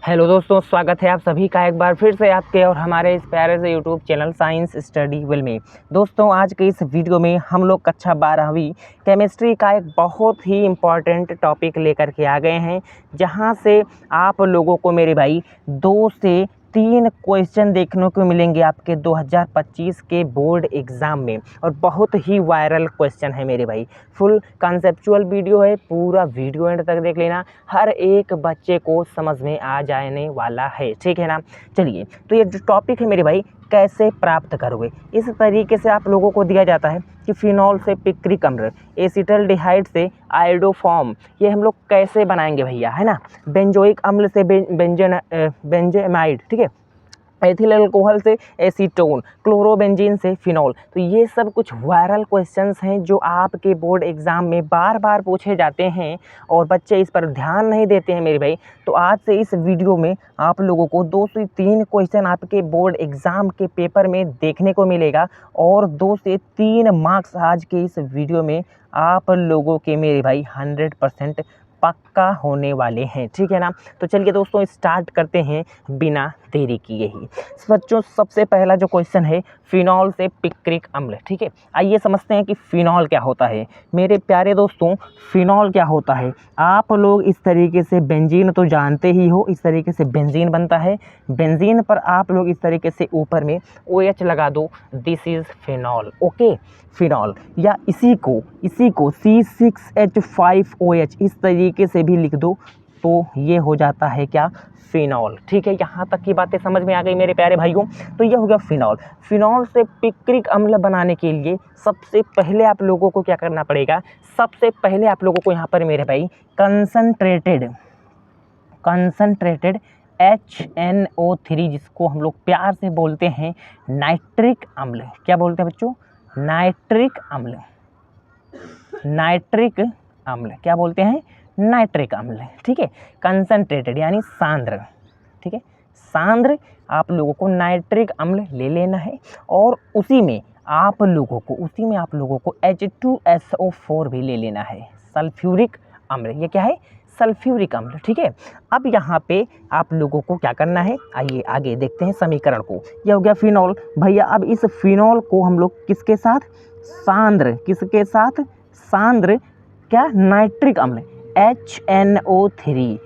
Hello दोस्तों, स्वागत है आप सभी का एक बार फिर से आपके और हमारे इस प्यारे से YouTube channel science study will में। दोस्तों, आज के इस वीडियो में हम लोग कक्षा 12वीं केमिस्ट्री का एक बहुत ही इम्पॉर्टेंट टॉपिक लेकर के आ गए हैं, जहां से आप लोगों को मेरे भाई 2 से 3 क्वेश्चन देखने को मिलेंगे आपके 2025 के बोर्ड एग्ज़ाम में। और बहुत ही वायरल क्वेश्चन है मेरे भाई। फुल कॉन्सेप्चुअल वीडियो है, पूरा वीडियो एंड तक देख लेना, हर एक बच्चे को समझ में आ जाने वाला है, ठीक है ना। चलिए, तो ये जो टॉपिक है मेरे भाई, कैसे प्राप्त करोगे, इस तरीके से आप लोगों को दिया जाता है कि फिनॉल से पिक्रिक अम्ल, एसिटल्डिहाइड से आयोडोफॉर्म, ये हम लोग कैसे बनाएंगे भैया, है ना। बेंजोइक अम्ल से बेंजेमाइड, ठीक है, एथिल अल्कोहल से एसीटोन, क्लोरोबेंजीन से फिनॉल। तो ये सब कुछ वायरल क्वेश्चंस हैं जो आपके बोर्ड एग्ज़ाम में बार बार पूछे जाते हैं और बच्चे इस पर ध्यान नहीं देते हैं मेरे भाई। तो आज से इस वीडियो में आप लोगों को 2 से 3 क्वेश्चन आपके बोर्ड एग्ज़ाम के पेपर में देखने को मिलेगा और 2 से 3 मार्क्स आज के इस वीडियो में आप लोगों के मेरे भाई 100% पक्का होने वाले हैं, ठीक है ना। तो चलिए दोस्तों, स्टार्ट करते हैं बिना देरी किए ही। बच्चों, सबसे पहला जो क्वेश्चन है, फिनॉल से पिक्रिक अम्ल, ठीक है। आइए समझते हैं कि फिनॉल क्या होता है। मेरे प्यारे दोस्तों, फिनॉल क्या होता है, आप लोग इस तरीके से बेंजीन तो जानते ही हो, इस तरीके से बेंजीन बनता है। बेंजीन पर आप लोग इस तरीके से ऊपर में OH लगा दो, this is phenol, okay. Phenol या इसी को C6H5OH इस तरीके से भी लिख दो तो ये हो जाता है क्या, फिनॉल, ठीक है। यहाँ तक की बातें समझ में आ गई मेरे प्यारे भाइयों। तो ये हो गया फिनॉल। फिनॉल से पिक्रिक अम्ल बनाने के लिए सबसे पहले आप लोगों को क्या करना पड़ेगा, सबसे पहले आप लोगों को यहाँ पर मेरे भाई कंसंट्रेटेड HNO3, जिसको हम लोग प्यार से बोलते हैं नाइट्रिक अम्ल। क्या बोलते हैं बच्चों, नाइट्रिक अम्ल। नाइट्रिक अम्ल क्या बोलते हैं, नाइट्रिक अम्ल, ठीक है। कंसंट्रेटेड यानी सांद्र, ठीक है, सांद्र आप लोगों को नाइट्रिक अम्ल ले लेना है और उसी में आप लोगों को H2SO4 भी ले लेना है, सल्फ्यूरिक अम्ल। ये क्या है, सल्फ्यूरिक अम्ल, ठीक है। अब यहाँ पे आप लोगों को क्या करना है, आइए आगे देखते हैं समीकरण को। यह हो गया फिनॉल भैया। अब इस फिनॉल को हम लोग किसके साथ, सांद्र, किसके साथ, सांद्र क्या, नाइट्रिक अम्ल HNO3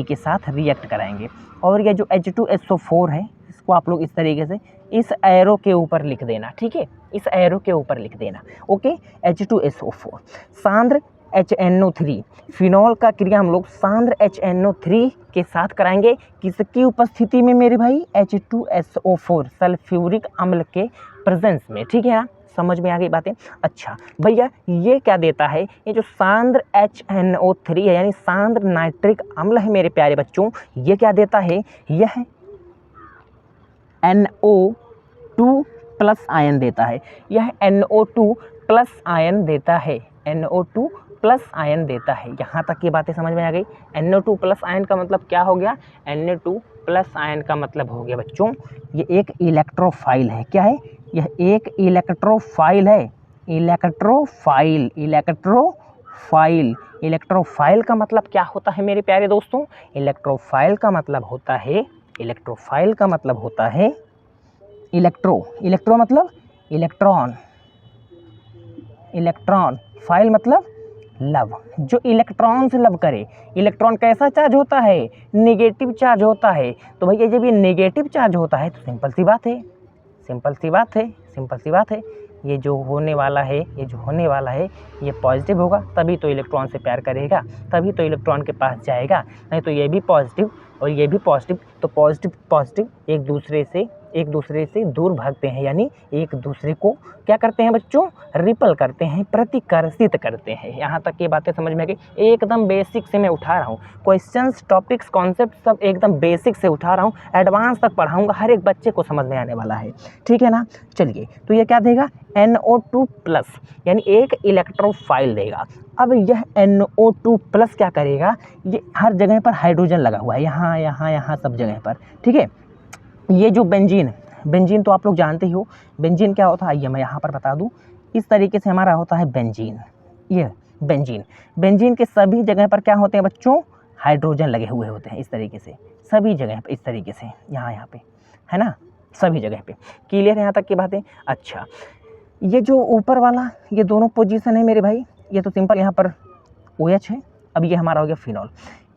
के साथ रिएक्ट कराएंगे। और ये जो H2SO4 है, इसको आप लोग इस तरीके से इस एरो के ऊपर लिख देना, ठीक है, इस एरो के ऊपर लिख देना, ओके। H2SO4 सांद्र HNO3, फिनॉल का क्रिया हम लोग सांद्र HNO3 के साथ कराएंगे, किसकी उपस्थिति में मेरे भाई, H2SO4 सल्फ्यूरिक अम्ल के प्रेजेंस में, ठीक है ना। समझ में आ गई बातें। अच्छा भैया, ये क्या देता है, ये जो सांद्र HNO3 है यानी सांद्र नाइट्रिक अम्ल है मेरे प्यारे बच्चों, ये क्या देता है, यह NO2 प्लस आयन देता है। यह NO2 प्लस आयन देता है, NO2 प्लस आयन देता है। यहाँ तक की बातें समझ में आ गई। NO2 प्लस आयन का मतलब क्या हो गया, NO2 प्लस आयन का मतलब हो गया बच्चों, ये एक इलेक्ट्रोफाइल है। क्या है, यह एक इलेक्ट्रोफाइल है। इलेक्ट्रोफाइल का मतलब क्या होता है मेरे प्यारे दोस्तों, इलेक्ट्रोफाइल का मतलब होता है इलेक्ट्रो मतलब इलेक्ट्रॉन, फाइल मतलब लव, जो इलेक्ट्रॉन से लव करे। इलेक्ट्रॉन कैसा चार्ज होता है, नेगेटिव चार्ज होता है। तो भैया जब ये नेगेटिव चार्ज होता है तो सिंपल सी बात है, ये जो होने वाला है ये पॉजिटिव होगा, तभी तो इलेक्ट्रॉन से प्यार करेगा, तभी तो इलेक्ट्रॉन के पास जाएगा। नहीं तो ये भी पॉजिटिव और ये भी पॉजिटिव, तो पॉजिटिव एक दूसरे से दूर भागते हैं, यानी एक दूसरे को क्या करते हैं बच्चों, रिपल करते हैं, प्रतिकर्षित करते हैं। यहाँ तक की बातें समझ में आ गई। एकदम बेसिक से मैं उठा रहा हूँ क्वेश्चंस, टॉपिक्स, कॉन्सेप्ट सब एकदम बेसिक से उठा रहा हूँ, एडवांस तक पढ़ाऊँगा, हर एक बच्चे को समझ में आने वाला है, ठीक है ना। चलिए, तो ये क्या देगा, NO2 प्लस यानी एक इलेक्ट्रोफाइल देगा। अब यह NO2 प्लस क्या करेगा, ये हर जगह पर हाइड्रोजन लगा हुआ है, यहाँ सब जगह पर, ठीक है। ये जो बेंजीन तो आप लोग जानते ही हो, बेंजीन क्या होता है, आइए मैं यहाँ पर बता दूँ। इस तरीके से हमारा होता है बेंजीन। ये बेंजीन के सभी जगह पर क्या होते हैं बच्चों, हाइड्रोजन लगे हुए होते हैं इस तरीके से सभी जगह पे, इस तरीके से यहाँ पे, है ना, सभी जगह पे। क्लियर है यहाँ तक की बातें? अच्छा, ये जो ऊपर वाला ये दोनों पोजीशन है मेरे भाई, ये तो सिंपल यहाँ पर OH है। अब ये हमारा हो गया फिनॉल।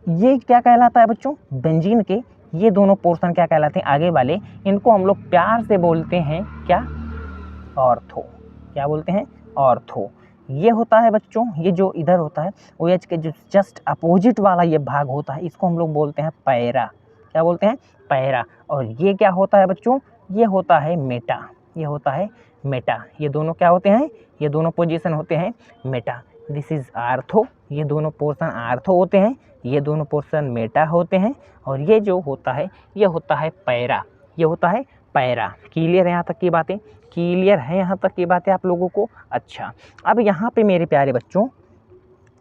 ये क्या कहलाता है बच्चों? बेंजीन के ये दोनों पोर्शन क्या कहलाते हैं आगे वाले, इनको हम लोग प्यार से बोलते हैं क्या? ऑर्थो। क्या बोलते हैं? ऑर्थो। ये होता है बच्चों, ये जो इधर होता है OH के जो जस्ट अपोजिट वाला ये भाग होता है, इसको हम लोग बोलते हैं पैरा। क्या बोलते हैं? पैरा। और ये क्या होता है बच्चों? ये होता है मेटा। ये होता है मेटा। ये दोनों क्या होते हैं? ये दोनों पोजीशन होते हैं मेटा। This is ortho. ये दोनों पोर्शन आर्थो होते हैं, ये दोनों पोर्शन मेटा होते हैं, और ये जो होता है ये होता है पैरा। ये होता है पैरा। क्लियर है यहाँ तक की बातें? क्लियर है यहाँ तक की बातें आप लोगों को? अच्छा, अब यहाँ पे मेरे प्यारे बच्चों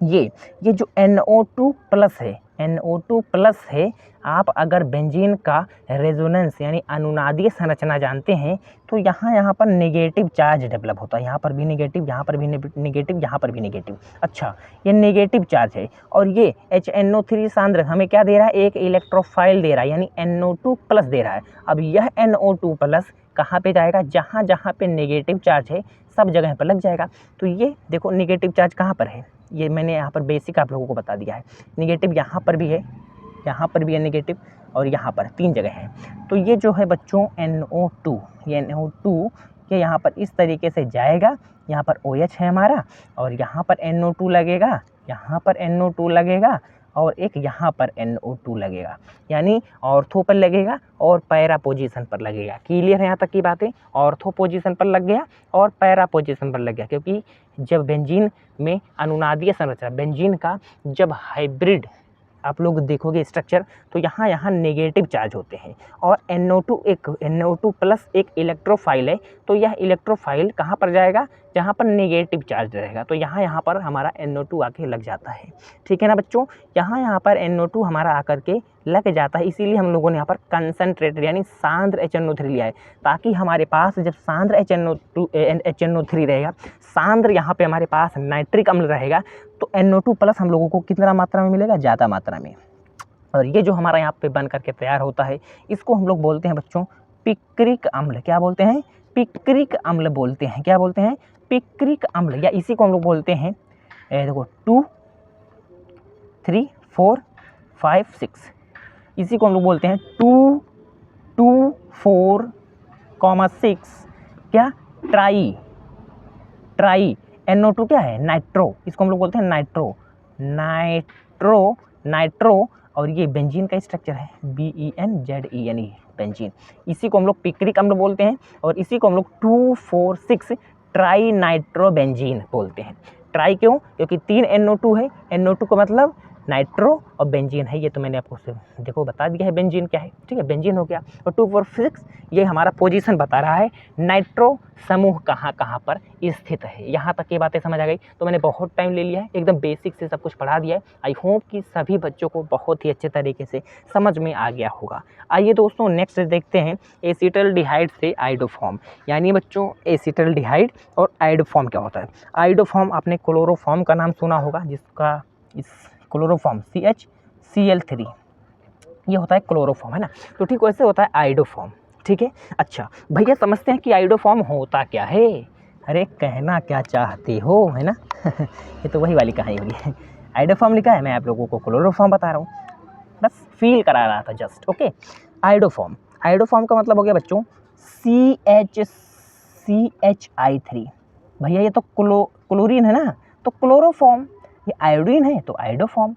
ये जो NO2 प्लस है, NO2 प्लस है, आप अगर बेंजीन का रेजोनेंस यानी अनुनादीय संरचना जानते हैं तो यहाँ पर नेगेटिव चार्ज डेवलप होता है। यहाँ पर भी नेगेटिव, यहाँ पर भी नेगेटिव, यहाँ पर भी नेगेटिव। अच्छा, ये नेगेटिव चार्ज है, और ये HNO3 सांद्र हमें क्या दे रहा है? एक इलेक्ट्रोफाइल दे रहा है, यानी NO2 प्लस दे रहा है। अब यह NO2 प्लस कहाँ पे जाएगा? जहाँ जहाँ पे नेगेटिव चार्ज है सब जगह पर लग जाएगा। तो ये देखो नेगेटिव चार्ज कहाँ पर है, ये मैंने यहाँ पर बेसिक आप लोगों को बता दिया है। नेगेटिव यहाँ पर भी है, यहाँ पर भी है नेगेटिव, और यहाँ पर 3 जगह है। तो ये जो है बच्चों NO2, ये NO2 ये यहाँ पर इस तरीके से जाएगा। यहाँ पर OH है हमारा, और यहाँ पर NO2 लगेगा, यहाँ पर NO2 लगेगा, और एक यहाँ पर NO2 लगेगा, यानी ऑर्थो पर लगेगा और पैरा पोजीशन पर लगेगा। क्लियर है यहाँ तक की बातें? ऑर्थो पोजीशन पर लग गया और पैरा पोजीशन पर लग गया, क्योंकि जब बेंजीन में अनुनादीय संरचना, बेंजीन का जब हाइब्रिड आप लोग देखोगे स्ट्रक्चर, तो यहाँ नेगेटिव चार्ज होते हैं, और NO2 प्लस एक इलेक्ट्रोफाइल है, तो यह इलेक्ट्रोफाइल कहाँ पर जाएगा? जहाँ पर नेगेटिव चार्ज रहेगा, तो यहाँ पर हमारा NO2 आके लग जाता है। ठीक है ना बच्चों? यहाँ पर NO2 हमारा आकर के लग जाता है, इसीलिए हम लोगों ने यहाँ पर कंसनट्रेटेड यानी सांद्र HNO3 लिया है, ताकि हमारे पास जब सांद्र HNO3 रहेगा, सांद्र यहाँ पे हमारे पास नाइट्रिक अम्ल रहेगा, तो NO2 प्लस हम लोगों को कितना मात्रा में मिलेगा? ज़्यादा मात्रा में। और ये जो हमारा यहाँ पे बन करके तैयार होता है, इसको हम लोग बोलते हैं बच्चों पिक्रिक अम्ल। क्या बोलते हैं? पिक्रिक अम्ल बोलते हैं। क्या बोलते हैं? पिक्रिक अम्ल, या इसी को हम लोग बोलते हैं देखो 2, 3, 4, 5, 6, इसी को हम लोग बोलते हैं 2, 4, 6 क्या? ट्राई। NO2 क्या है? नाइट्रो। इसको हम लोग बोलते हैं नाइट्रो। और ये बेंजीन का स्ट्रक्चर है, BENZENE, बेंजीन। इसी को हम लोग पिक्रिक अम्ल बोलते हैं, और इसी को हम लोग 2, 4, 6 ट्राई नाइट्रोबेंजीन बोलते हैं। ट्राई क्यों? क्योंकि 3 NO2 है, NO2 का मतलब नाइट्रो और बेंजीन है। ये तो मैंने आपको देखो बता दिया है बेंजीन क्या है। ठीक है, बेंजीन हो गया। और 2, 4, 6 ये हमारा पोजीशन बता रहा है, नाइट्रो समूह कहाँ कहाँ पर स्थित है। यहाँ तक ये बातें समझ आ गई? तो मैंने बहुत टाइम ले लिया है, एकदम बेसिक से सब कुछ पढ़ा दिया है। आई होप कि सभी बच्चों को बहुत ही अच्छे तरीके से समझ में आ गया होगा। आइए दोस्तों नेक्स्ट देखते हैं एसिटल्डिहाइड से आइडोफॉर्म। यानी बच्चों एसिटल्डिहाइड और आइडोफॉर्म क्या होता है? आइडोफॉर्म आपने क्लोरोफॉर्म का नाम सुना होगा, जिसका इस क्लोरोफॉर्म CHCl3 ये होता है क्लोरोफॉर्म, है ना? तो ठीक वैसे होता है आइडोफॉर्म। ठीक है, अच्छा भैया समझते हैं कि आइडोफॉर्म होता क्या है? अरे कहना क्या चाहते हो, है ना? ये तो वही वाली कहानी होगी। आइडोफॉर्म लिखा है, मैं आप लोगों को क्लोरोफॉर्म बता रहा हूँ, बस फील करा रहा था जस्ट। ओके, आइडोफॉर्म का मतलब हो गया बच्चों CHI3। भैया ये तो क्लोरीन है ना, तो क्लोरोफॉर्म। ये आयोडीन है तो आइडोफॉर्म,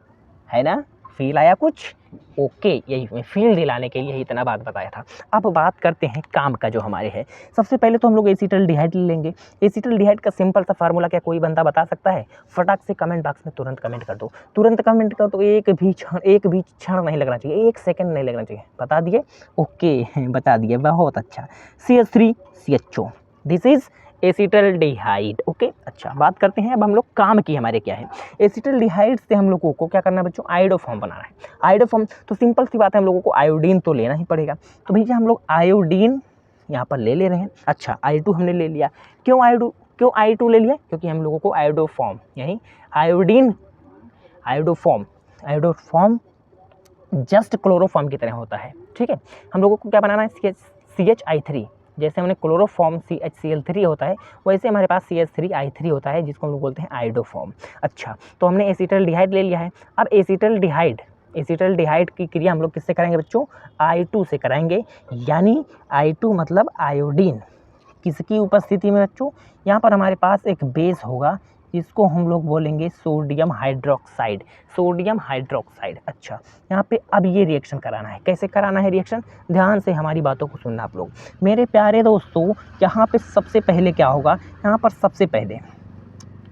है ना? फील आया कुछ? ओके, यही मैं फील दिलाने के लिए इतना बात बताया था। अब बात करते हैं काम का जो हमारे है। सबसे पहले तो हम लोग एसिटल्डिहाइड लेंगे। एसिटल्डिहाइड का सिंपल सा फार्मूला क्या कोई बंदा बता सकता है? फटाक से कमेंट बॉक्स में तुरंत कमेंट कर दो, तुरंत कमेंट कर दो। एक भी क्षण नहीं लगना चाहिए, 1 सेकंड नहीं लगना चाहिए। बता दिए? ओके बता दिए, बहुत अच्छा। CH3CHO, this is acetaldehyde. Okay, अच्छा बात करते हैं अब हम लोग काम की हमारे क्या है। एसिटल्डिहाइड से हम लोगों को क्या करना है बच्चों? आयोडोफॉर्म बनाना है। आयोडोफॉर्म तो सिंपल सी बात है, हम लोगों को आयोडीन तो लेना ही पड़ेगा। तो भैया हम लोग आयोडीन यहाँ पर ले रहे हैं। अच्छा I2 हमने ले लिया। क्यों I2 ले लिया? क्योंकि हम लोगों को आयोडोफॉर्म यानी आयोडोफॉर्म जस्ट क्लोरोफॉर्म की तरह होता है, ठीक है। हम लोगों को क्या बनाना है, CH3, जैसे हमने क्लोरोफॉर्म CHCl3 होता है, वैसे हमारे पास CH3I3 होता है, जिसको हम लोग बोलते हैं आयोडोफॉर्म। अच्छा, तो हमने एसिटल्डिहाइड ले लिया है। अब एसिटल्डिहाइड की क्रिया हम लोग किससे करेंगे बच्चों, I2 से कराएंगे, यानी I2 मतलब आयोडीन। किसकी उपस्थिति में बच्चों, यहाँ पर हमारे पास एक बेस होगा जिसको हम लोग बोलेंगे सोडियम हाइड्रोक्साइड, सोडियम हाइड्रोक्साइड। अच्छा, यहाँ पे अब ये रिएक्शन कराना है। कैसे कराना है रिएक्शन, ध्यान से हमारी बातों को सुनना आप लोग मेरे प्यारे दोस्तों। यहाँ पे सबसे पहले क्या होगा, यहाँ पर सबसे पहले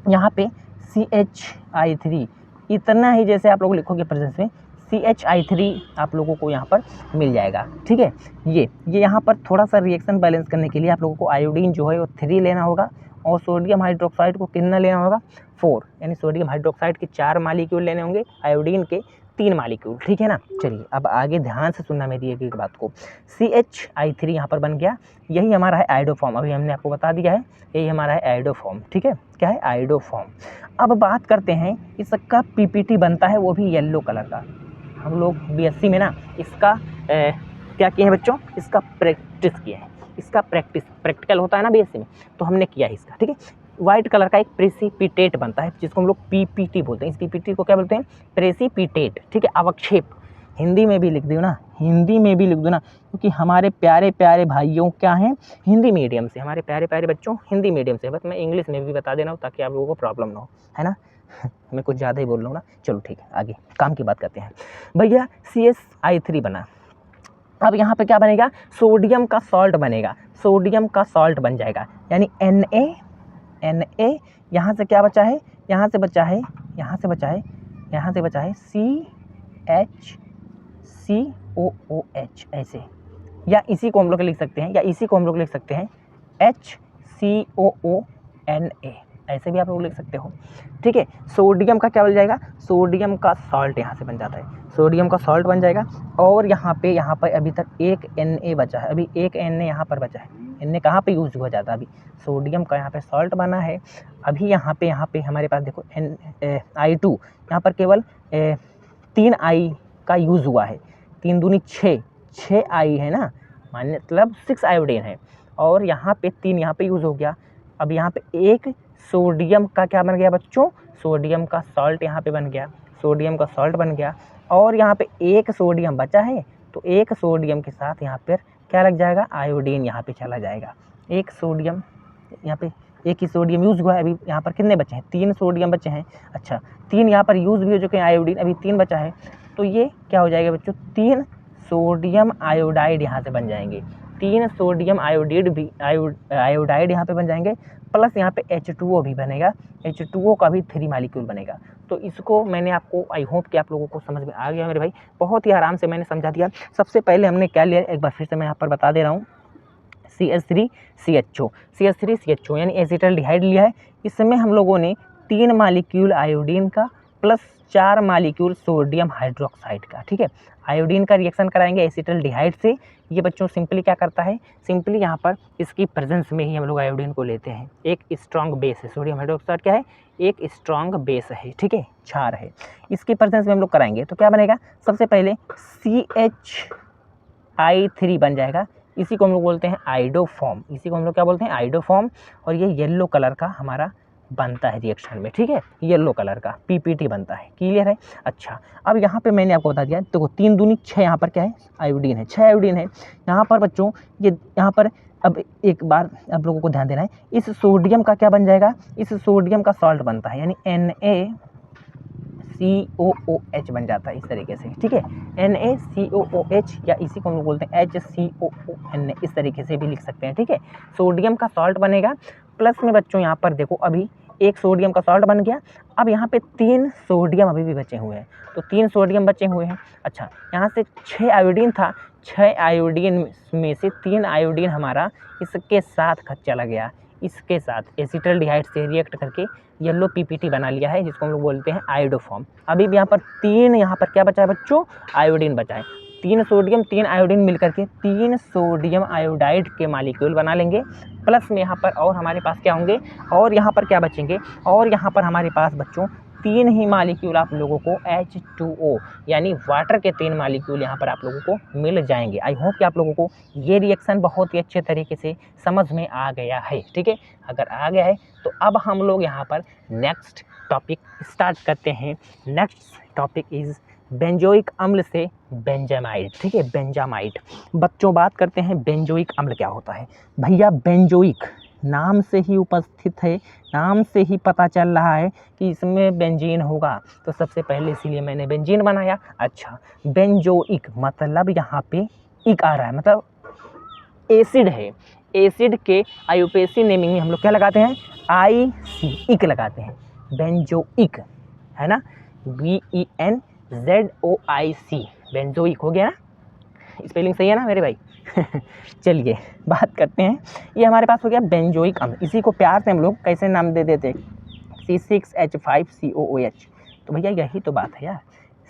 यहाँ पे CHI3, इतना ही जैसे आप लोग लिखोगे प्रेजेंस में CHI3 आप लोगों को यहाँ पर मिल जाएगा, ठीक है। ये यहाँ पर थोड़ा सा रिएक्शन बैलेंस करने के लिए आप लोगों को आयोडीन जो है वो 3 लेना होगा, और सोडियम हाइड्रोक्साइड को कितना लेना होगा, 4, यानी सोडियम हाइड्रोक्साइड के 4 मालिक्यूल लेने होंगे, आयोडीन के 3 मालिक्यूल, ठीक है ना। चलिए अब आगे ध्यान से सुनना मेरी एक बात को। CHI3 यहाँ पर बन गया, यही हमारा है आयोडोफॉर्म, अभी हमने आपको बता दिया है, यही हमारा है आयोडोफॉर्म, ठीक है। क्या है, आयोडोफॉर्म। अब बात करते हैं इसका PPT बनता है, वो भी येलो कलर का। हम लोग BSc में ना इसका क्या किए हैं बच्चों, इसका प्रैक्टिस किए हैं, इसका प्रैक्टिकल होता है ना BSc में, तो हमने किया है इसका, ठीक है। वाइट कलर का एक प्रेसिपिटेट बनता है, जिसको हम लोग PPT बोलते हैं। इस PPT को क्या बोलते हैं, प्रेसिपिटेट, ठीक है। अवक्षेप हिंदी में भी लिख दो ना, हिंदी में भी लिख दो ना, क्योंकि हमारे प्यारे प्यारे भाइयों क्या हैं, हिंदी मीडियम से, हमारे प्यारे प्यारे बच्चों हिंदी मीडियम से। बस मैं इंग्लिश में भी बता दे रहा हूँ ताकि आप लोगों को प्रॉब्लम ना हो, है ना। मैं कुछ ज़्यादा ही बोल रहा हूँ ना। चलो ठीक है, आगे काम की बात करते हैं भैया। CHI3 बना, अब यहाँ पे क्या बनेगा, सोडियम का सॉल्ट बनेगा, सोडियम का सॉल्ट बन जाएगा, यानी Na, यहाँ से क्या बचा है, यहाँ से बचा है CHCOOH ऐसे, या इसी को हम लोग लिख सकते हैं, HCOONA, ऐसे भी आप लोग लिख सकते हो, ठीक है। सोडियम का क्या बन जाएगा, सोडियम का सॉल्ट यहाँ से बन जाता है, सोडियम का सॉल्ट बन जाएगा। और यहाँ पे अभी तक एक Na बचा है, अभी एक Na यहाँ पर बचा है। Na कहाँ पे यूज़ हुआ जाता है, अभी सोडियम का यहाँ पे सॉल्ट बना है। अभी यहाँ पे हमारे पास देखो I2, यहाँ पर केवल 3 I का यूज़ हुआ है, 3 दूनी 6 I है ना, मतलब 6 आयोडीन है, और यहाँ पे 3 यहाँ पे यूज़ हो गया। अब यहाँ पे एक सोडियम का क्या बन गया बच्चों, सोडियम का सॉल्ट यहाँ पे बन गया, सोडियम का सॉल्ट बन गया। और यहाँ पे एक सोडियम बचा है, तो एक सोडियम के साथ यहाँ पर क्या लग जाएगा, आयोडीन यहाँ पे चला जाएगा। एक सोडियम, यहाँ पे एक ही सोडियम यूज़ हुआ है, अभी यहाँ पर कितने बचे हैं, 3 सोडियम बचे हैं। अच्छा, 3 यहाँ पर यूज़ भी हो चुके हैं आयोडीन, अभी 3 बचा है, तो ये क्या हो जाएगा बच्चों, 3 सोडियम आयोडाइड यहाँ से बन जाएंगे, 3 सोडियम आयोडाइड यहाँ पे बन जाएंगे, प्लस यहाँ पे H2O भी बनेगा, H2O का भी 3 मालिक्यूल बनेगा। तो इसको मैंने आपको, आई होप कि आप लोगों को समझ में आ गया मेरे भाई, बहुत ही आराम से मैंने समझा दिया। सबसे पहले हमने क्या लिया, एक बार फिर से मैं यहाँ पर बता दे रहा हूँ, CH3CHO यानी एसिटल्डिहाइड लिया है। इसमें हम लोगों ने 3 मालिक्यूल आयोडीन का प्लस 4 मालिक्यूल सोडियम हाइड्रोक्साइड का, ठीक है। आयोडीन का रिएक्शन कराएंगे एसिटल्डिहाइड से। ये बच्चों सिंपली क्या करता है, सिंपली यहाँ पर इसकी प्रेजेंस में ही हम लोग आयोडीन को लेते हैं। एक स्ट्रॉन्ग बेस है, सोडियम हाइड्रोक्साइड क्या है, एक स्ट्रॉन्ग बेस है, ठीक है, क्षार है। इसकी प्रेजेंस में हम लोग कराएंगे तो क्या बनेगा, सबसे पहले CHI3 बन जाएगा, इसी को हम लोग बोलते हैं आयोडोफॉर्म, इसी को हम लोग क्या बोलते हैं, आयोडोफॉर्म। और ये येलो कलर का हमारा बनता है रिएक्शन में, ठीक है, येलो कलर का PPT बनता है, क्लियर है। अच्छा, अब यहाँ पे मैंने आपको बता दिया, देखो 3 दूनी 6 यहाँ पर क्या है, आयोडीन है, 6 आयोडीन है यहाँ पर बच्चों। ये यहाँ पर अब एक बार आप लोगों को ध्यान देना है, इस सोडियम का क्या बन जाएगा, इस सोडियम का सॉल्ट बनता है, यानी NaCOOH बन जाता है इस तरीके से, ठीक है, NaCOOH, या इसी को हम लोग बोलते हैं HCOONA, इस तरीके से भी लिख सकते हैं, ठीक है। सोडियम का सॉल्ट बनेगा, प्लस में बच्चों यहाँ पर देखो अभी एक सोडियम का सॉल्ट बन गया। अब यहाँ पे 3 सोडियम अभी भी बचे हुए हैं, तो 3 सोडियम बचे हुए हैं। अच्छा, यहाँ से 6 आयोडीन था, 6 आयोडीन में से 3 आयोडीन हमारा इसके साथ चला गया, इसके साथ एसिटल्डिहाइड से रिएक्ट करके येलो PPT बना लिया है, जिसको हम लोग बोलते हैं आयोडोफॉर्म। अभी भी यहाँ पर 3 यहाँ पर क्या बचा है बच्चों, आयोडीन बचा है। 3 सोडियम 3 आयोडीन मिलकर के 3 सोडियम आयोडाइड के मालिक्यूल बना लेंगे, प्लस में यहाँ पर और हमारे पास क्या होंगे, और यहाँ पर क्या बचेंगे, और यहाँ पर हमारे पास बच्चों तीन ही मालिक्यूल आप लोगों को H2O यानी वाटर के 3 मालिक्यूल यहाँ पर आप लोगों को मिल जाएंगे। आई होप कि आप लोगों को ये रिएक्शन बहुत ही अच्छे तरीके से समझ में आ गया है। ठीक है, अगर आ गया है तो अब हम लोग यहाँ पर नेक्स्ट टॉपिक स्टार्ट करते हैं। नेक्स्ट टॉपिक इज़ बेंजोइक अम्ल से बेंजामाइड। ठीक है, बेंजामाइड। बच्चों बात करते हैं बेंजोइक अम्ल क्या होता है। भैया बेंजोइक नाम से ही उपस्थित है, नाम से ही पता चल रहा है कि इसमें बेंजीन होगा, तो सबसे पहले इसीलिए मैंने बेंजीन बनाया। अच्छा, बेंजोइक मतलब यहाँ पे इक आ रहा है, मतलब एसिड है। एसिड के आईयूपीएसी नेमिंग में हम लोग क्या लगाते हैं, IC इक लगाते हैं, बेंजोइक है ना, BENZOIC बेंजोइक हो गया ना, स्पेलिंग सही है ना मेरे भाई। चलिए बात करते हैं, ये हमारे पास हो गया बेंजोइक अम्ल। इसी को प्यार से हम लोग कैसे नाम दे देते, C6H5COOH। तो भैया यही तो बात है यार,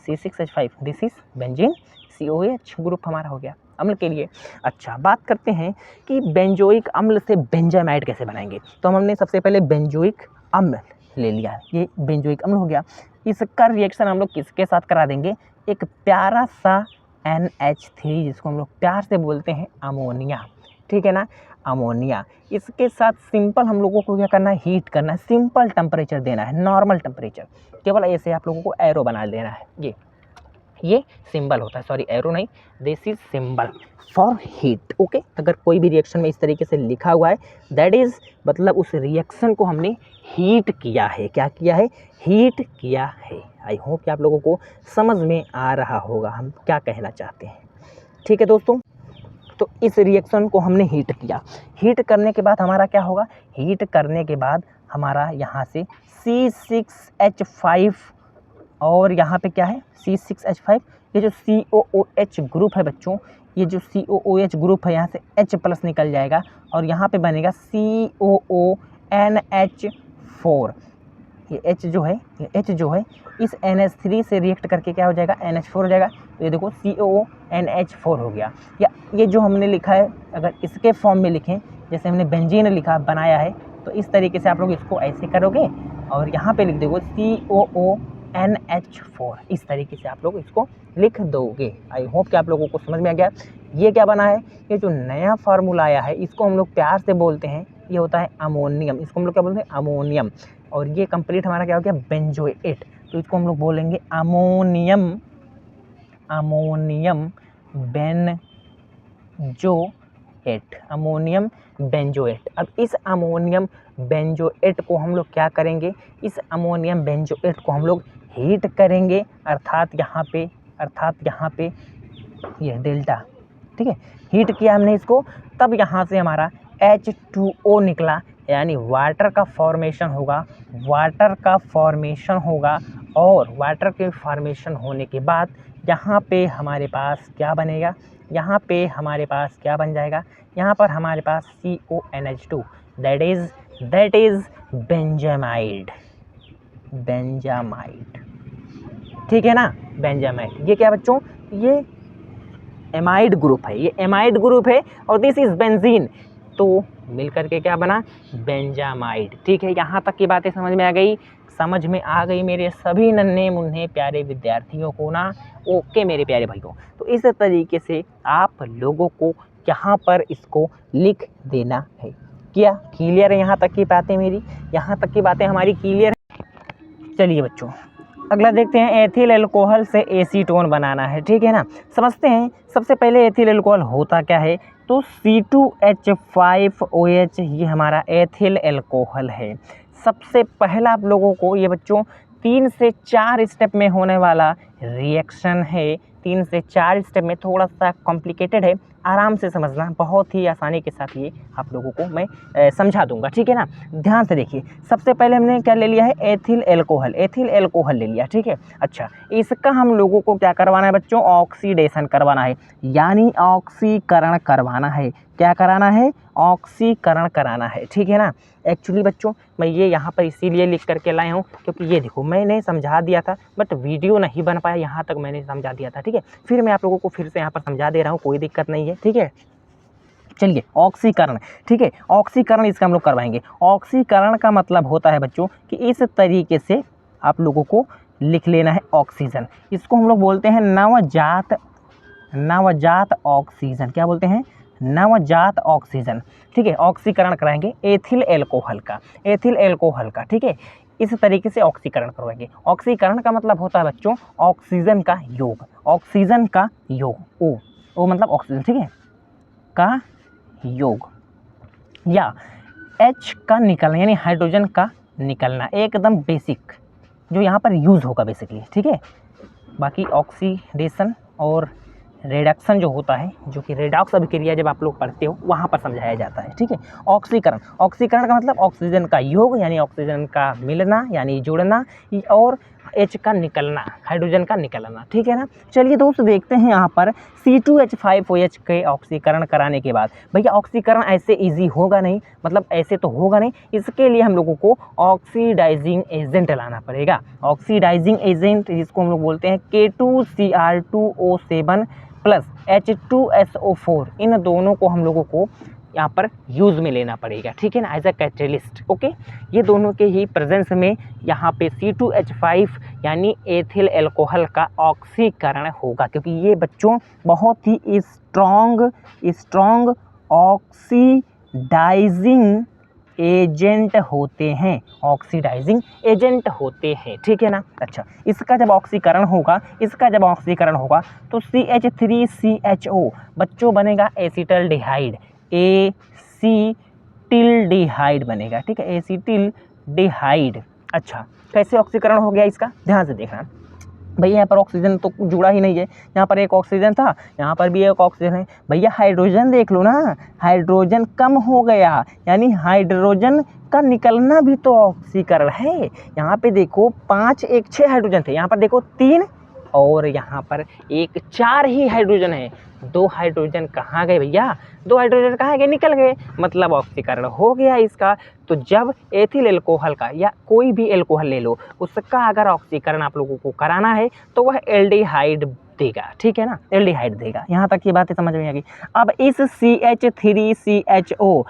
C6H5 this is benzene, COOH group हमारा हो गया अम्ल के लिए। अच्छा, बात करते हैं कि बेंजोइक अम्ल से बेंजामाइड कैसे बनाएंगे। तो हमने सबसे पहले बेंजोइक अम्ल ले लिया, ये बेंजोइक अम्ल हो गया। इसका रिएक्शन हम लोग किसके साथ करा देंगे, एक प्यारा सा NH3 जिसको हम लोग प्यार से बोलते हैं अमोनिया। ठीक है ना, अमोनिया। इसके साथ सिंपल हम लोगों को क्या करना है, हीट करना है, सिंपल टेम्परेचर देना है, नॉर्मल टेम्परेचर, केवल ऐसे आप लोगों को एरो बना देना है। ये सिंबल होता है, सॉरी एरो नहीं, this is symbol for heat. Okay, अगर कोई भी रिएक्शन में इस तरीके से लिखा हुआ है दैट इज मतलब उस रिएक्शन को हमने हीट किया है। क्या किया है, हीट किया है। आई होप कि आप लोगों को समझ में आ रहा होगा हम क्या कहना चाहते हैं। ठीक है दोस्तों, तो इस रिएक्शन को हमने हीट किया। हीट करने के बाद हमारा क्या होगा, हीट करने के बाद हमारा यहाँ से C6H5 और यहाँ पे क्या है C6H5, ये जो COOH ग्रुप है बच्चों, ये जो COOH ग्रुप है यहाँ से H+ निकल जाएगा और यहाँ पे बनेगा COONH4। ये H जो है इस NH3 से रिएक्ट करके क्या हो जाएगा, NH4 हो जाएगा। तो ये देखो COONH4 हो गया। या ये जो हमने लिखा है अगर इसके फॉर्म में लिखें, जैसे हमने बेंजीन लिखा बनाया है, तो इस तरीके से आप लोग इसको ऐसे करोगे और यहाँ पे लिख दोगे COONH4, इस तरीके से आप लोग इसको लिख दोगे। आई होप कि आप लोगों को समझ में आ गया। ये क्या बना है, ये जो नया फार्मूला आया है इसको हम लोग प्यार से बोलते हैं, ये होता है अमोनियम। इसको हम लोग क्या बोलते हैं, अमोनियम। और ये कंप्लीट हमारा क्या हो गया, बेंजोएट। तो इसको हम लोग बोलेंगे ammonium, ammonium benzoate, ammonium benzoate. अब इस अमोनियम बेंजोएट को हम लोग क्या करेंगे, इस अमोनियम बेंजोएट को हम लोग हीट करेंगे, अर्थात यहाँ पे ये डेल्टा। ठीक है, हीट किया हमने इसको, तब यहाँ से हमारा H2O निकला, यानी वाटर का फॉर्मेशन होगा, वाटर का फॉर्मेशन होगा। और वाटर के फॉर्मेशन होने के बाद यहाँ पे हमारे पास क्या बनेगा, यहाँ पे हमारे पास क्या बन जाएगा, यहाँ पर हमारे पास CONH2 that is benzamide, benzamide. ठीक है ना, बेंजामाइड। ये क्या बच्चों, ये एमाइड ग्रुप है, ये एमाइड ग्रुप है और दिस इज बेंजीन, तो मिल करके क्या बना, बेंजामाइड। ठीक है, यहाँ तक की बातें समझ में आ गई, समझ में आ गई मेरे सभी नन्हे मुन्ने प्यारे विद्यार्थियों को ना। ओके मेरे प्यारे भाइयों, तो इस तरीके से आप लोगों को यहाँ पर इसको लिख देना है। क्या क्लियर है यहाँ तक की बातें मेरी, यहाँ तक की बातें हमारी क्लियर है। चलिए बच्चों, अगला देखते हैं, एथिल एल्कोहल से एसीटोन बनाना है। ठीक है ना, समझते हैं। सबसे पहले एथिल एल्कोहल होता क्या है, तो C2H5OH ये हमारा एथिल एल्कोहल है। सबसे पहला आप लोगों को ये बच्चों 3 से 4 स्टेप में होने वाला रिएक्शन है। 3 से 4 स्टेप में, थोड़ा सा कॉम्प्लिकेटेड है, आराम से समझना, बहुत ही आसानी के साथ ये आप लोगों को मैं समझा दूंगा। ठीक है ना, ध्यान से देखिए। सबसे पहले हमने क्या ले लिया है, एथिल एल्कोहल, एथिल एल्कोहल ले लिया। ठीक है, अच्छा, इसका हम लोगों को क्या करवाना है बच्चों, ऑक्सीडेशन करवाना है, यानी ऑक्सीकरण करवाना है। क्या कराना है, ऑक्सीकरण कराना है। ठीक है ना, एक्चुअली बच्चों मैं ये यहाँ पर इसीलिए लिख करके लाया हूँ क्योंकि ये देखो मैंने समझा दिया था बट वीडियो नहीं बन पाया, यहाँ तक मैंने समझा दिया था। ठीक है, फिर मैं आप लोगों को फिर से यहाँ पर समझा दे रहा हूँ, कोई दिक्कत नहीं है। ठीक है, चलिए ऑक्सीकरण। ठीक है, ऑक्सीकरण इसका हम लोग करवाएंगे। ऑक्सीकरण का मतलब होता है बच्चों कि इस तरीके से आप लोगों को लिख लेना है ऑक्सीजन। इसको हम लोग बोलते हैं नवजात ऑक्सीजन। क्या बोलते हैं? नवजात ऑक्सीजन। ठीक है, ऑक्सीकरण कराएंगे एथिल एल्कोहल का। ठीक है, इस तरीके से ऑक्सीकरण करवाएंगे। ऑक्सीकरण का मतलब होता है बच्चों ऑक्सीजन का योग, ओ मतलब ऑक्सीजन, ठीक है, का योग, या H का निकलना यानी हाइड्रोजन का निकलना, एकदम बेसिक जो यहाँ पर यूज़ होगा बेसिकली। ठीक है, बाकी ऑक्सीडेशन और रिडक्शन जो होता है, जो कि रेडॉक्स अभिक्रिया जब आप लोग पढ़ते हो वहाँ पर समझाया जाता है। ठीक है, ऑक्सीकरण का मतलब ऑक्सीजन का योग यानी ऑक्सीजन का मिलना यानी जुड़ना, और H का निकलना हाइड्रोजन का निकलना। ठीक है ना। चलिए दोस्त देखते हैं यहाँ पर C2H5OH के ऑक्सीकरण कराने के बाद, भैया ऑक्सीकरण ऐसे इजी होगा नहीं, मतलब ऐसे तो होगा नहीं, इसके लिए हम लोगों को ऑक्सीडाइजिंग एजेंट लाना पड़ेगा। ऑक्सीडाइजिंग एजेंट जिसको हम लोग बोलते हैं K2Cr2O7 प्लस H2SO4, इन दोनों को हम लोगों को यहाँ पर यूज़ में लेना पड़ेगा। ठीक है ना, एज अ कैटलिस्ट। ओके, ये दोनों के ही प्रेजेंस में यहाँ पे C2H5 यानी एथिल एल्कोहल का ऑक्सीकरण होगा, क्योंकि ये बच्चों बहुत ही स्ट्रॉन्ग ऑक्सीडाइजिंग एजेंट होते हैं, ठीक है ना। अच्छा, इसका जब ऑक्सीकरण होगा तो CH3CHO बच्चों बनेगा एसिटल्डिहाइड, एसिटिल्डिहाइड बनेगा। ठीक है, एसिटिल्डिहाइड। अच्छा, कैसे ऑक्सीकरण हो गया इसका, ध्यान से देखना भैया। यहाँ पर ऑक्सीजन तो जुड़ा ही नहीं है, यहाँ पर एक ऑक्सीजन था, यहाँ पर भी एक ऑक्सीजन है। भैया हाइड्रोजन देख लो ना, हाइड्रोजन कम हो गया, यानी हाइड्रोजन का निकलना भी तो ऑक्सीकरण है। यहाँ पे देखो 5 1 6 हाइड्रोजन थे, यहाँ पर देखो 3 और यहाँ पर 1 4 ही हाइड्रोजन है। 2 हाइड्रोजन कहाँ गए भैया, 2 हाइड्रोजन कहाँ गए, निकल गए, मतलब ऑक्सीकरण हो गया इसका। तो जब एथिल एल्कोहल का या कोई भी एल्कोहल ले लो, उसका अगर ऑक्सीकरण आप लोगों को कराना है तो वह एल्डिहाइड देगा। ठीक है ना, एल्डिहाइड देगा। यहाँ तक ये बातें समझ में आ गई। अब इस CH3CHO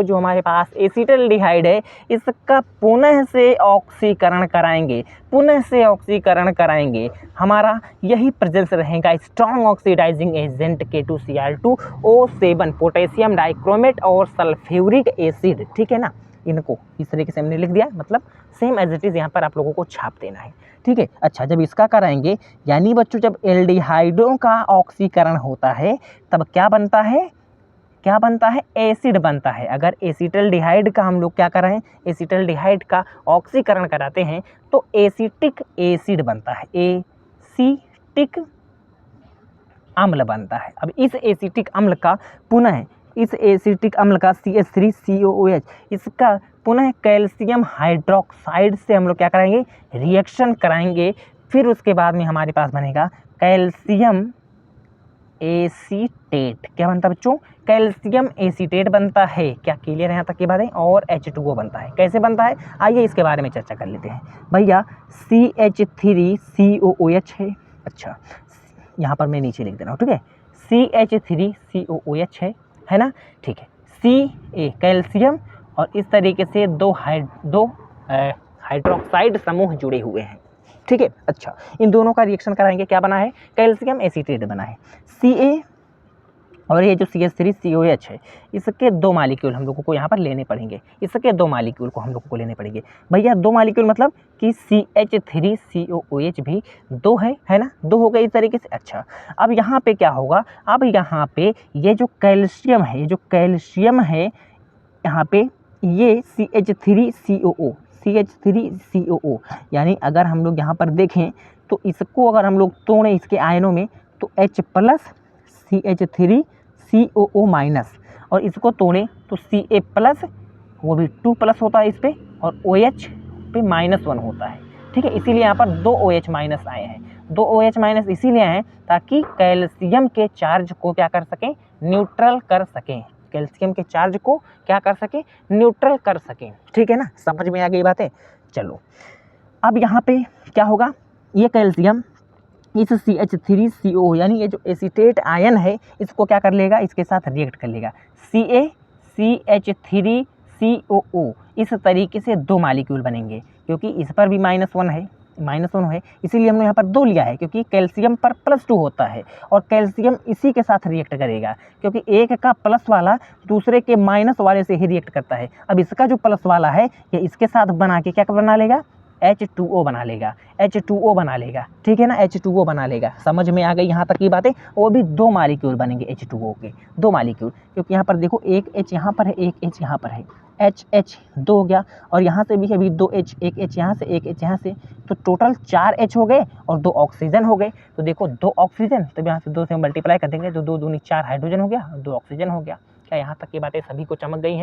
जो हमारे पास एसिटल्डिहाइड है, इसका पुनः से ऑक्सीकरण कराएंगे। हमारा यही प्रेजेंस रहेगा strong oxidising agent K2Cr2O7 potassium dichromate और सल्फ्यूरिक एसिड। ठीक है ना, इनको इस तरीके से हमने लिख दिया, मतलब सेम एज इट इज़ यहाँ पर आप लोगों को छाप देना है। ठीक है। अच्छा, जब इसका कराएंगे यानी बच्चों जब एल्डिहाइडों का ऑक्सीकरण होता है तब क्या बनता है, एसिड बनता है। अगर एसिटल्डिहाइड का हम लोग क्या कराएं, एसिटल्डिहाइड का ऑक्सीकरण कराते हैं तो एसिटिक एसिड बनता है, एसिटिक अम्ल बनता है। अब इस एसिटिक अम्ल का CH3COOH इसका पुनः कैल्शियम हाइड्रोक्साइड से हम लोग क्या कराएंगे, रिएक्शन कराएंगे। फिर उसके बाद में हमारे पास बनेगा कैल्शियम एसीटेट। क्या बनता है बच्चों, कैल्शियम एसीटेट बनता है। क्या क्लियर है यहाँ तक की बातें। और H2O बनता है। कैसे बनता है, आइए इसके बारे में चर्चा कर लेते हैं। भैया CH3COOH है। अच्छा, यहाँ पर मैं नीचे लिख दे रहा हूँ, ठीक है। CH3COOH है ना, ठीक है। Ca कैल्शियम और इस तरीके से दो हाइड्रोक्साइड समूह जुड़े हुए हैं, ठीक है। अच्छा, इन दोनों का रिएक्शन कराएंगे, क्या बना है, कैल्शियम एसीटेट बना है Ca। और ये जो CH3COH है इसके 2 मालिक्यूल हम लोगों को यहाँ पर लेने पड़ेंगे, इसके 2 मालिक्यूल को हम लोगों को लेने पड़ेंगे। भैया 2 मालिक्यूल मतलब कि CH3COOH भी 2 है ना, 2 हो गए इस तरीके से। अच्छा, अब यहाँ पे क्या होगा, अब यहाँ पे ये जो कैल्शियम है यहाँ पे ये CH3COO यानी अगर हम लोग यहाँ पर देखें तो इसको अगर हम लोग तोड़ें इसके आयनों में तो H प्लस CH3COO माइनस, और इसको तोड़ें तो Ca प्लस, वो भी 2 प्लस होता है इस पर, और OH पे -1 होता है, ठीक है। इसीलिए यहाँ पर 2 OH माइनस आए हैं। 2 OH माइनस इसीलिए आए हैं ताकि कैल्शियम के चार्ज को क्या कर सकें, न्यूट्रल कर सकें। कैल्शियम के चार्ज को क्या कर सकें, न्यूट्रल कर सकें, ठीक है ना। समझ में आ गई बातें। चलो, अब यहाँ पे क्या होगा, ये कैल्शियम इस CH3CO यानी ये जो एसीटेट आयन है इसको क्या कर लेगा, इसके साथ रिएक्ट कर लेगा। CaCH3COO इस तरीके से 2 मालिक्यूल बनेंगे। क्योंकि इस पर भी -1 है, इसीलिए हमने यहाँ पर 2 लिया है, क्योंकि कैल्शियम पर +2 होता है और कैल्शियम इसी के साथ रिएक्ट करेगा, क्योंकि एक का प्लस वाला दूसरे के माइनस वाले से ही रिएक्ट करता है। अब इसका जो प्लस वाला है ये इसके साथ बना के क्या बना लेगा, H2O बना लेगा, H2O बना लेगा, ठीक है ना, H2O बना लेगा। समझ में आ गई यहाँ तक की बातें। वो भी 2 मॉलिक्यूल बनेंगे H2O के, 2 मॉलिक्यूल, क्योंकि यहाँ पर देखो एक H यहाँ पर है, एक H यहाँ पर है, H 2 हो गया, और यहाँ से भी अभी 2 H, एक H यहाँ से, एक H यहाँ से, तो टोटल 4 H हो गए और 2 ऑक्सीजन हो गए। तो देखो 2 ऑक्सीजन, तो यहाँ से 2 से मल्टीप्लाई कर देंगे तो 2 दूनी 4 हाइड्रोजन हो गया, 2 ऑक्सीजन हो गया। क्या यहाँ तक की बातें सभी को चमक गई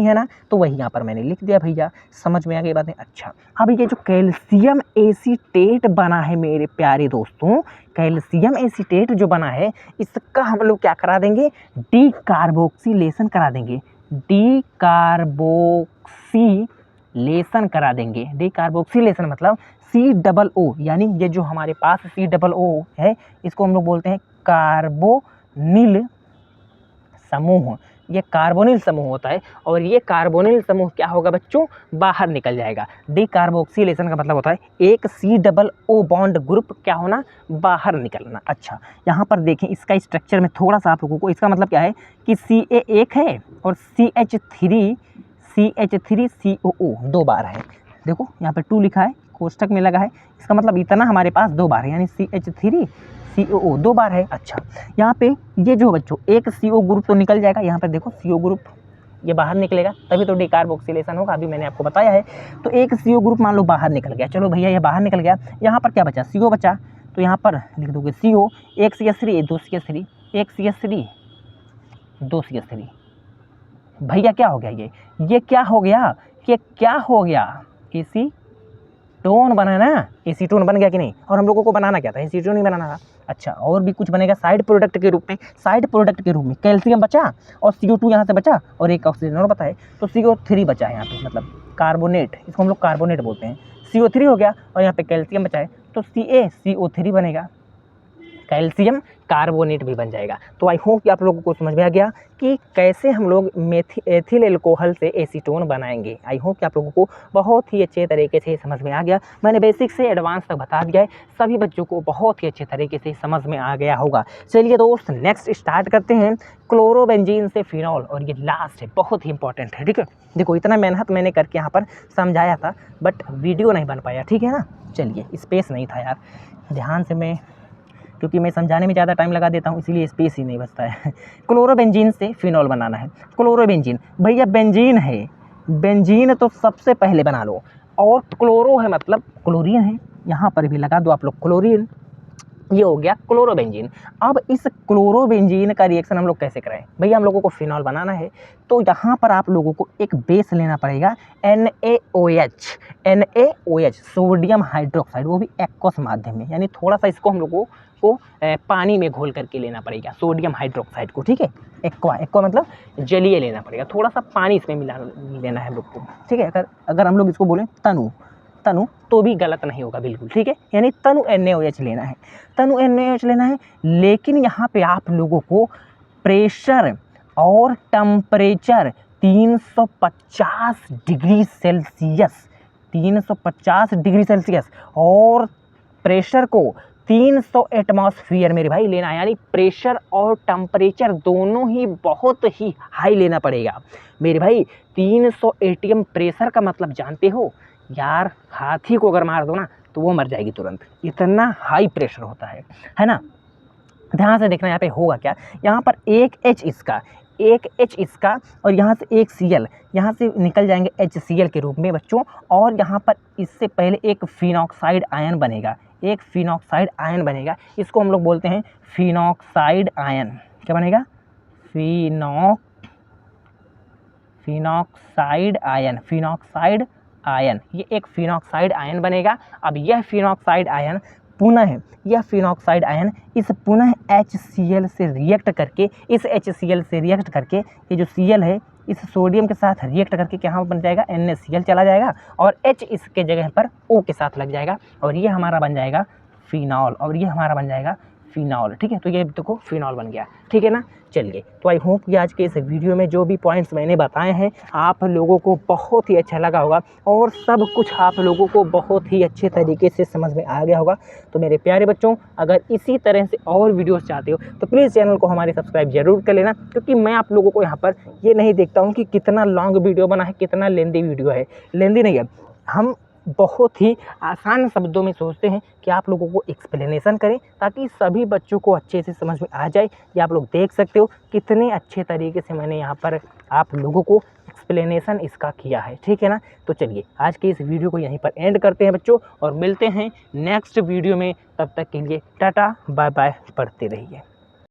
हैं ना। तो वही यहाँ पर मैंने लिख दिया भैया, समझ में आ गई बातें। अच्छा, अब ये जो कैल्शियम एसीटेट बना है मेरे प्यारे दोस्तों, कैल्शियम एसीटेट जो बना है इसका हम लोग क्या करा देंगे, डीकार्बोक्सिलेशन करा देंगे, डीकार्बोक्सिलेशन करा देंगे। डीकार्बोक्सिलेशन मतलब COO, यानी ये जो हमारे पास COO है इसको हम लोग बोलते हैं कार्बोनिल समूह। ये कार्बोनिल समूह होता है और ये कार्बोनिल समूह क्या होगा बच्चों, बाहर निकल जाएगा। डीकार्बोक्सिलेशन का मतलब होता है एक COO बॉन्ड ग्रुप क्या होना, बाहर निकलना। अच्छा, यहाँ पर देखें इसका स्ट्रक्चर में थोड़ा सा आप लोगों को, इसका मतलब क्या है कि Ca एक है और CH3COO 2 बार है। देखो यहाँ पर 2 लिखा है, कोष्टक में लगा है, इसका मतलब इतना हमारे पास 2 बार है, यानी CH3COO 2 बार है। अच्छा, यहाँ पे ये जो बच्चों एक CO ग्रुप तो निकल जाएगा, यहाँ पर देखो CO ग्रुप ये बाहर निकलेगा, तभी तो डीकार्बोक्सिलेशन होगा, अभी मैंने आपको बताया है। तो एक CO ग्रुप मान लो बाहर निकल गया, चलो भैया ये बाहर निकल गया, यहाँ पर क्या बचा, CO बचा, तो यहाँ पर लिख दोगे CO, एक CH3 2 CH3, एक CH3 2 CH3। भैया क्या हो गया, ये क्या हो गया, ये क्या हो गया, एसीटोन बना ना, एसीटोन बन गया कि नहीं। और हम लोगों को बनाना क्या था, एसीटोन ही बनाना था। अच्छा, और भी कुछ बनेगा साइड प्रोडक्ट के रूप में, साइड प्रोडक्ट के रूप में कैल्शियम बचा और CO2 यहाँ से बचा और एक ऑक्सीजन और बता है, तो CO3 बचा है यहाँ पे, मतलब कार्बोनेट, इसको हम लोग कार्बोनेट बोलते हैं। CO3 हो गया और यहाँ पे कैल्शियम बचा है, तो CaCO3 बनेगा, कैल्शियम कार्बोनेट भी बन जाएगा। तो आई होप कि आप लोगों को समझ में आ गया कि कैसे हम लोग एथिल एल्कोहल से एसीटोन बनाएंगे। आई होप कि आप लोगों को बहुत ही अच्छे तरीके से समझ में आ गया। मैंने बेसिक से एडवांस तक बता दिया है, सभी बच्चों को बहुत ही अच्छे तरीके से समझ में आ गया होगा। चलिए दोस्त, नेक्स्ट स्टार्ट करते हैं क्लोरोबेंजीन से फिनॉल, और ये लास्ट है, बहुत ही इंपॉर्टेंट है, ठीक है। देखो इतना मेहनत मैंने करके यहाँ पर समझाया था, बट वीडियो नहीं बन पाया, ठीक है ना। चलिए, स्पेस नहीं था यार, ध्यान से मैं, क्योंकि मैं समझाने में ज़्यादा टाइम लगा देता हूँ, इसीलिए स्पेस ही नहीं बचता है। क्लोरोबेंजीन से फिनॉल बनाना है। क्लोरोबेंजीन भैया बेंजीन है, बेंजीन तो सबसे पहले बना लो, और क्लोरो है मतलब क्लोरीन है, यहाँ पर भी लगा दो आप लोग क्लोरीन, ये हो गया क्लोरोबेंजीन। अब इस क्लोरोबेंजीन का रिएक्शन हम लोग कैसे करें भैया, हम लोगों को फिनॉल बनाना है, तो यहाँ पर आप लोगों को एक बेस लेना पड़ेगा, NaOH, सोडियम हाइड्रोक्साइड, वो भी एक्वस माध्यम में, यानी थोड़ा सा इसको हम लोगों को पानी में घोल करके लेना पड़ेगा, सोडियम हाइड्रोक्साइड को, ठीक है। एक्वा मतलब जलीय लेना पड़ेगा, थोड़ा सा पानी इसमें मिला लेना है हम लोग को, ठीक है। अगर हम लोग इसको बोलें तनु तो भी गलत नहीं होगा बिल्कुल, ठीक है। यानी तनु NaOH लेना है, तनु NaOH लेना है, लेकिन यहाँ पे आप लोगों को प्रेशर और temperature 350 degree Celsius, 350 degree Celsius और प्रेशर को 300 एटमॉस्फेयर मेरे भाई लेना है, यानी प्रेशर और टेम्परेचर दोनों ही बहुत ही हाई लेना पड़ेगा मेरे भाई। 300 ATM प्रेशर का मतलब जानते हो यार, हाथी को अगर मार दो ना तो वो मर जाएगी तुरंत, इतना हाई प्रेशर होता है ना। ध्यान से देखना यहाँ पे होगा क्या, यहाँ पर एक H इसका और यहाँ से एक Cl, यहाँ से निकल जाएंगे HCl के रूप में बच्चों, और यहाँ पर इससे पहले एक फिनॉक्साइड आयन बनेगा, एक फिनॉक्साइड आयन बनेगा, इसको हम लोग बोलते हैं फिनॉक्साइड आयन। क्या बनेगा, फिनॉक्साइड आयन, ये एक फिनॉक्साइड आयन बनेगा। अब यह फिनॉक्साइड आयन पुनः इस पुनः HCl से रिएक्ट करके, ये जो Cl है इस सोडियम के साथ रिएक्ट करके क्या बन जाएगा, NaCl चला जाएगा और H इसके जगह पर O के साथ लग जाएगा, और ये हमारा बन जाएगा फिनॉल, और ये हमारा बन जाएगा फिनॉल। ठीक है, तो ये देखो फिनॉल बन गया, ठीक है ना। चलिए, तो आई होप कि आज के इस वीडियो में जो भी पॉइंट्स मैंने बताए हैं आप लोगों को बहुत ही अच्छा लगा होगा और सब कुछ आप लोगों को बहुत ही अच्छे तरीके से समझ में आ गया होगा। तो मेरे प्यारे बच्चों, अगर इसी तरह से और वीडियोस चाहते हो तो प्लीज़ चैनल को हमारे सब्सक्राइब जरूर कर लेना, क्योंकि मैं आप लोगों को यहाँ पर ये नहीं देखता हूँ कि कितना लॉन्ग वीडियो बना है, कितना लेंदी वीडियो है। लेंदी नहीं है, हम बहुत ही आसान शब्दों में सोचते हैं कि आप लोगों को एक्सप्लेनेशन करें ताकि सभी बच्चों को अच्छे से समझ में आ जाए। ये आप लोग देख सकते हो कितने अच्छे तरीके से मैंने यहाँ पर आप लोगों को एक्सप्लेनेशन इसका किया है, ठीक है ना। तो चलिए, आज के इस वीडियो को यहीं पर एंड करते हैं बच्चों और मिलते हैं नेक्स्ट वीडियो में। तब तक के लिए टाटा बाय बाय, पढ़ते रहिए।